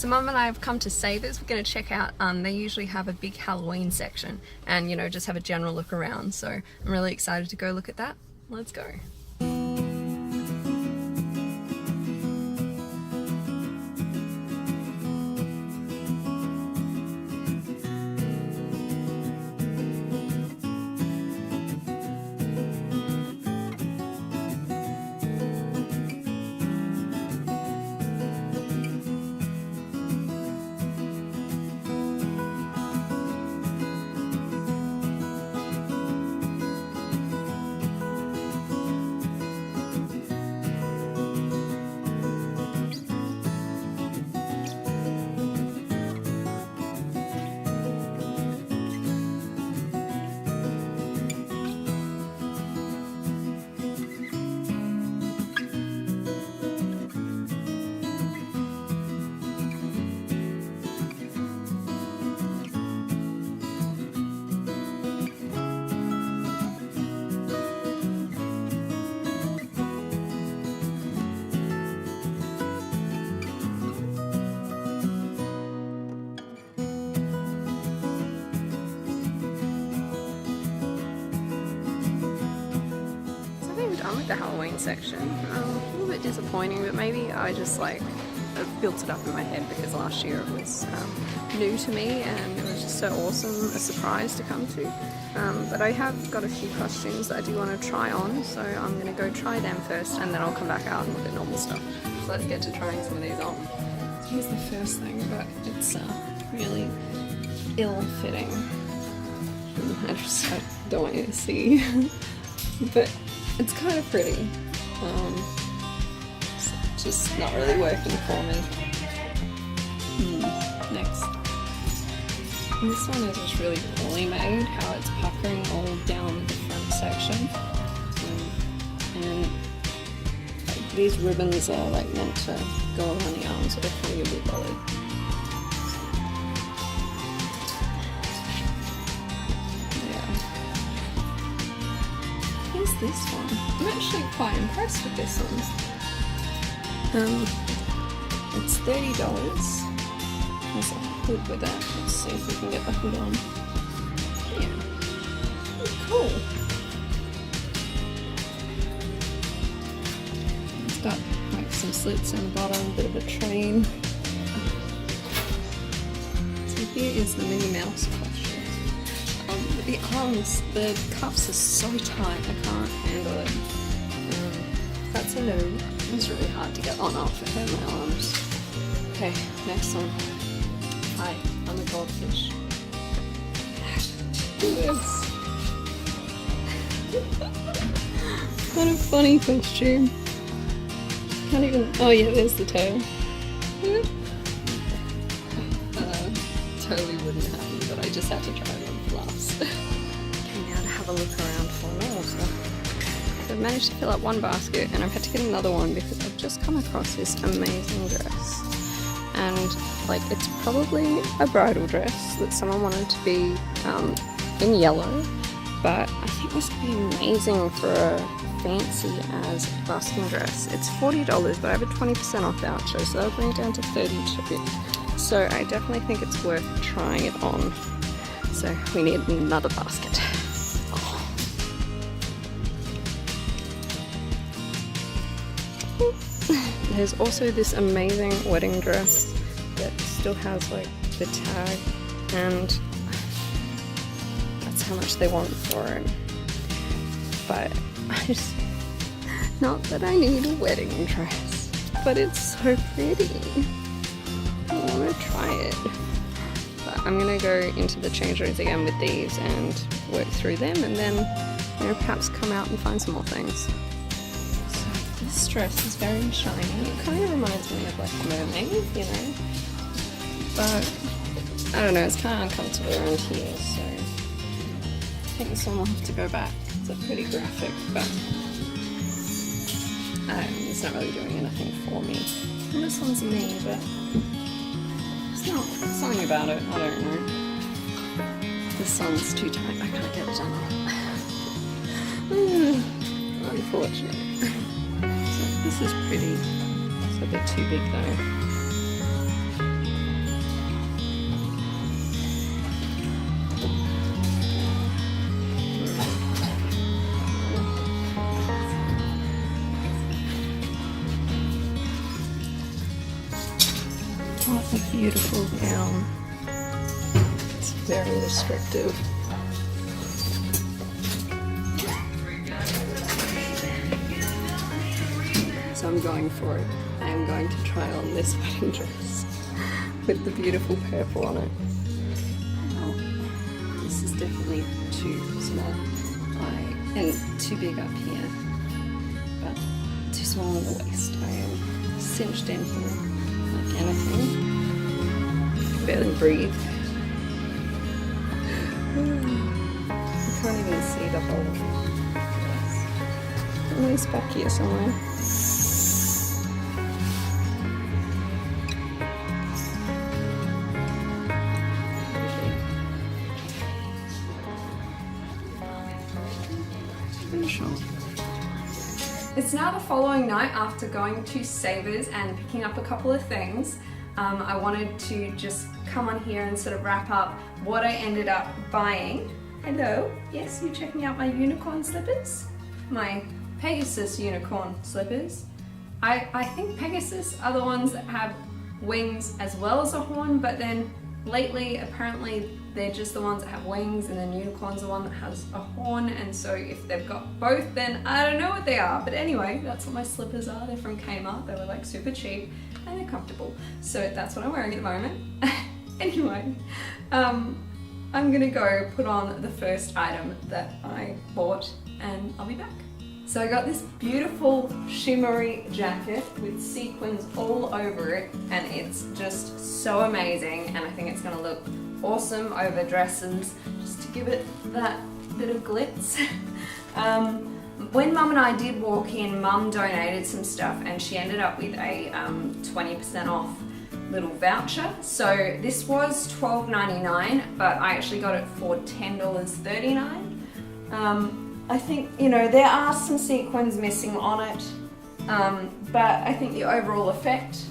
So Mum and I have come to Savers. We're going to check out, they usually have a big Halloween section and, you know, just have a general look around. So I'm really excited to go look at that. Let's go. The Halloween section. A little bit disappointing, but maybe I just like built it up in my head because last year it was new to me and it was just so awesome, a surprise to come to. But I have got a few costumes that I do want to try on, so I'm going to go try them first and then I'll come back out and look at normal stuff. So let's get to trying some of these on. So here's the first thing, but it's really ill-fitting. I don't want you to see. But it's kind of pretty. It's just not really working for me. Next. And this one is just really poorly made, how it's puckering all down the front section. And like, these ribbons are like meant to go around the arms, so they're kind of a bit bothered. This one. I'm actually quite impressed with this one. It's $30. There's a hood with that. Let's see if we can get the hood on. Yeah. Oh, cool. It's got like some slits in the bottom, a bit of a train. So here is the Minnie Mouse costume. The arms, the cuffs are so tight, I can't handle it. That's a no. It's really hard to get on off. I hurt my arms. Okay, next one. Hi, I'm a goldfish. Yes. What a funny costume. Can't even. Oh yeah, there's the tail. Totally wouldn't happen, but I just had to try it on for laughs. Okay, now to have a look around for normal stuff. So I've managed to fill up one basket and I've had to get another one because I've just come across this amazing dress. And like, it's probably a bridal dress that someone wanted to be in yellow, but I think this would be amazing for a fancy as busking dress. It's $40, but I have a 20% off voucher, so that'll bring it down to $32. So I definitely think it's worth trying it on. So we need another basket. Oh. There's also this amazing wedding dress that still has like the tag, and that's how much they want for it. But I just, not that I need a wedding dress, but it's so pretty. I want to try it. But I'm going to go into the change rooms again with these and work through them, and then, you know, perhaps come out and find some more things. So this dress is very shiny. It kind of reminds me of like a mermaid, you know. But I don't know, it's kind of uncomfortable around here, so I think this one will have to go back. It's pretty graphic, but it's not really doing anything for me. And this one's me, but there's something about it, I don't know. This one's too tight, I can't get it done. Unfortunate. So this is pretty. It's a bit too big though. What a beautiful gown. It's very restrictive. So I'm going for it. I am going to try on this wedding dress with the beautiful purple on it. Oh, this is definitely too small. And too big up here, but too small on the waist. I am cinched in here like anything. I can barely breathe. I can't even see the whole dress. At least back here somewhere. It's now the following night after going to Savers and picking up a couple of things. I wanted to just come on here and sort of wrap up what I ended up buying. Hello, yes, you're checking out my unicorn slippers? My Pegasus unicorn slippers. I think Pegasus are the ones that have wings as well as a horn, but then lately apparently they're just the ones that have wings, and then unicorn's the one that has a horn, and so if they've got both, then I don't know what they are. But anyway, that's what my slippers are. They're from Kmart. They were like super cheap and they're comfortable. So that's what I'm wearing at the moment. Anyway, I'm gonna go put on the first item that I bought and I'll be back. So I got this beautiful shimmery jacket with sequins all over it, and it's just so amazing, and I think it's gonna look awesome over dresses, just to give it that bit of glitz. When Mum and I did walk in, Mum donated some stuff and she ended up with a 20% off little voucher. So this was $12.99, but I actually got it for $10.39. I think, you know, there are some sequins missing on it, but I think the overall effect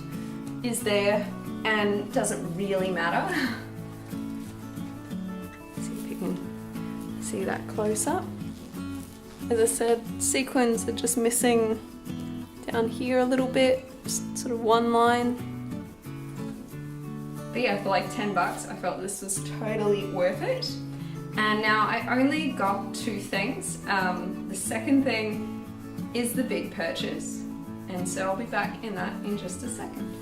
is there and doesn't really matter. See that close up. As I said, sequins are just missing down here a little bit, just sort of one line. But yeah, for like 10 bucks, I felt this was totally worth it. And now I only got two things. The second thing is the big purchase, and so I'll be back in that in just a second.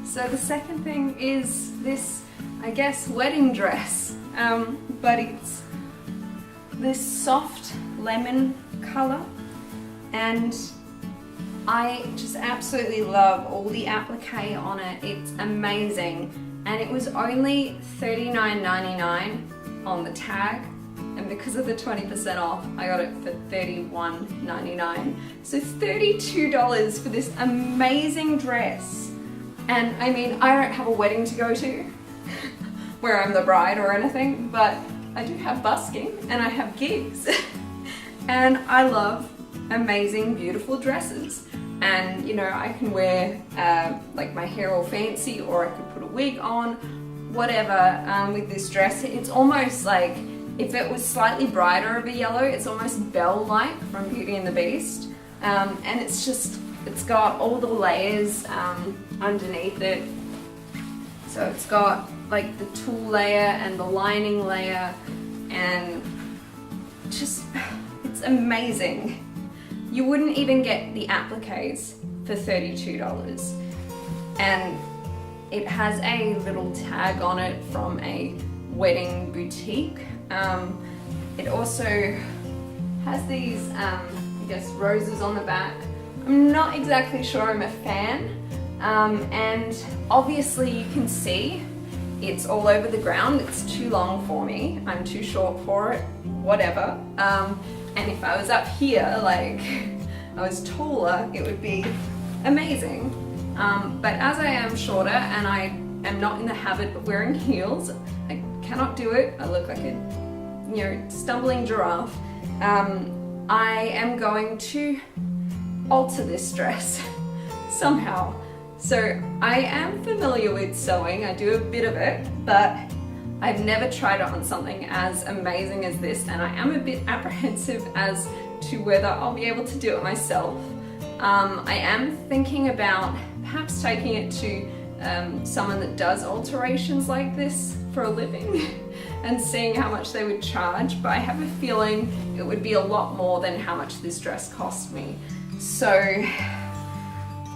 So the second thing is this, I guess, wedding dress, but it's this soft lemon color, and I just absolutely love all the applique on it. It's amazing, and it was only $39.99 on the tag, and because of the 20% off, I got it for $31.99. So $32 for this amazing dress. And I mean, I don't have a wedding to go to where I'm the bride or anything, but I do have busking and I have gigs. And I love amazing, beautiful dresses. And you know, I can wear like my hair all fancy, or I could put a wig on, whatever, with this dress. It's almost like, if it was slightly brighter of a yellow, it's almost Belle-like from Beauty and the Beast. And it's just, it's got all the layers underneath it. So it's got like the tulle layer and the lining layer, and just, it's amazing. You wouldn't even get the appliques for $32. And it has a little tag on it from a wedding boutique. It also has these, I guess, roses on the back. I'm not exactly sure I'm a fan. And obviously you can see it's all over the ground. It's too long for me. I'm too short for it, whatever. And if I was up here, like I was taller, it would be amazing. But as I am shorter and I am not in the habit of wearing heels, I cannot do it. I look like a, you know, stumbling giraffe. I am going to alter this dress somehow. So I am familiar with sewing, I do a bit of it, but I've never tried it on something as amazing as this, and I am a bit apprehensive as to whether I'll be able to do it myself. I am thinking about perhaps taking it to someone that does alterations like this for a living and seeing how much they would charge, but I have a feeling it would be a lot more than how much this dress cost me. So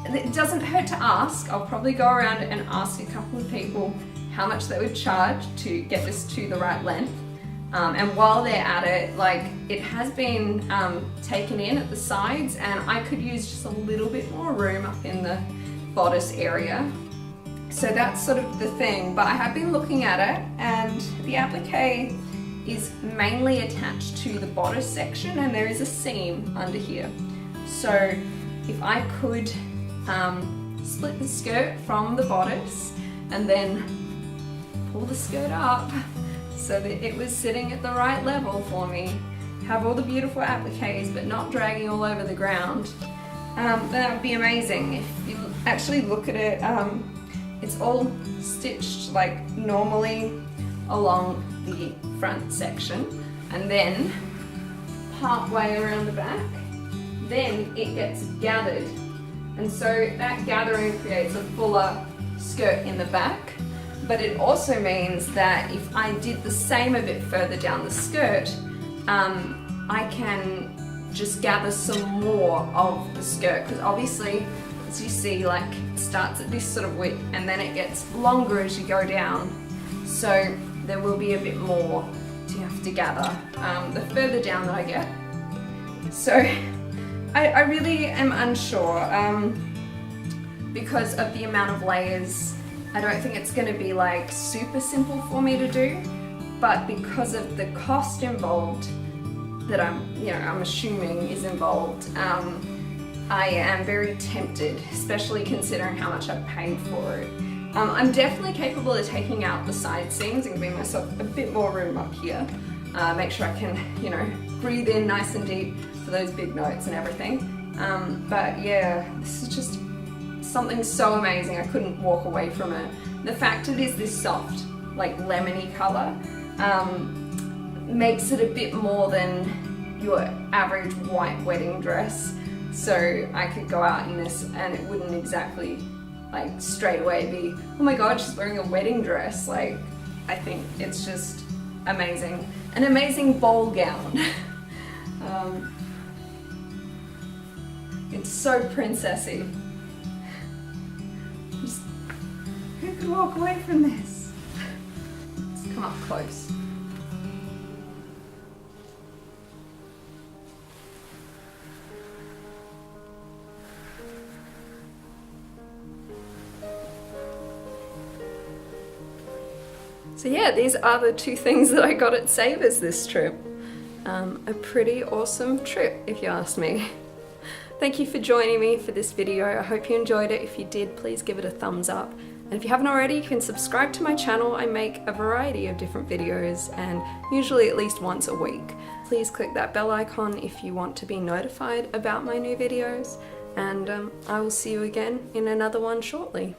it doesn't hurt to ask. I'll probably go around and ask a couple of people how much they would charge to get this to the right length. And while they're at it, like, it has been taken in at the sides, and I could use just a little bit more room up in the bodice area. So that's sort of the thing, but I have been looking at it, and the applique is mainly attached to the bodice section, and there is a seam under here. So if I could split the skirt from the bodice and then pull the skirt up so that it was sitting at the right level for me, have all the beautiful appliques but not dragging all over the ground, that would be amazing. If you actually look at it, it's all stitched like normally along the front section, and then part way around the back, then it gets gathered, and so that gathering creates a fuller skirt in the back. But it also means that if I did the same a bit further down the skirt, I can just gather some more of the skirt, because obviously, as you see, like, it starts at this sort of width and then it gets longer as you go down. So there will be a bit more to have to gather the further down that I get. So I really am unsure because of the amount of layers. I don't think it's going to be like super simple for me to do, but because of the cost involved that I'm assuming is involved, I am very tempted, especially considering how much I've paid for it. I'm definitely capable of taking out the side seams and giving myself a bit more room up here. Make sure I can, breathe in nice and deep for those big notes and everything. But yeah, this is just something so amazing. I couldn't walk away from it. The fact it is this soft, like lemony color, makes it a bit more than your average white wedding dress. So I could go out in this and it wouldn't exactly like straight away be, oh my god, she's wearing a wedding dress. Like, I think it's just amazing. An amazing ball gown. It's so princessy. Who could walk away from this? Let's come up close. So yeah, these are the two things that I got at Savers this trip. A pretty awesome trip, if you ask me. Thank you for joining me for this video. I hope you enjoyed it. If you did, please give it a thumbs up. And if you haven't already, you can subscribe to my channel. I make a variety of different videos, and usually at least once a week. Please click that bell icon if you want to be notified about my new videos, and I will see you again in another one shortly.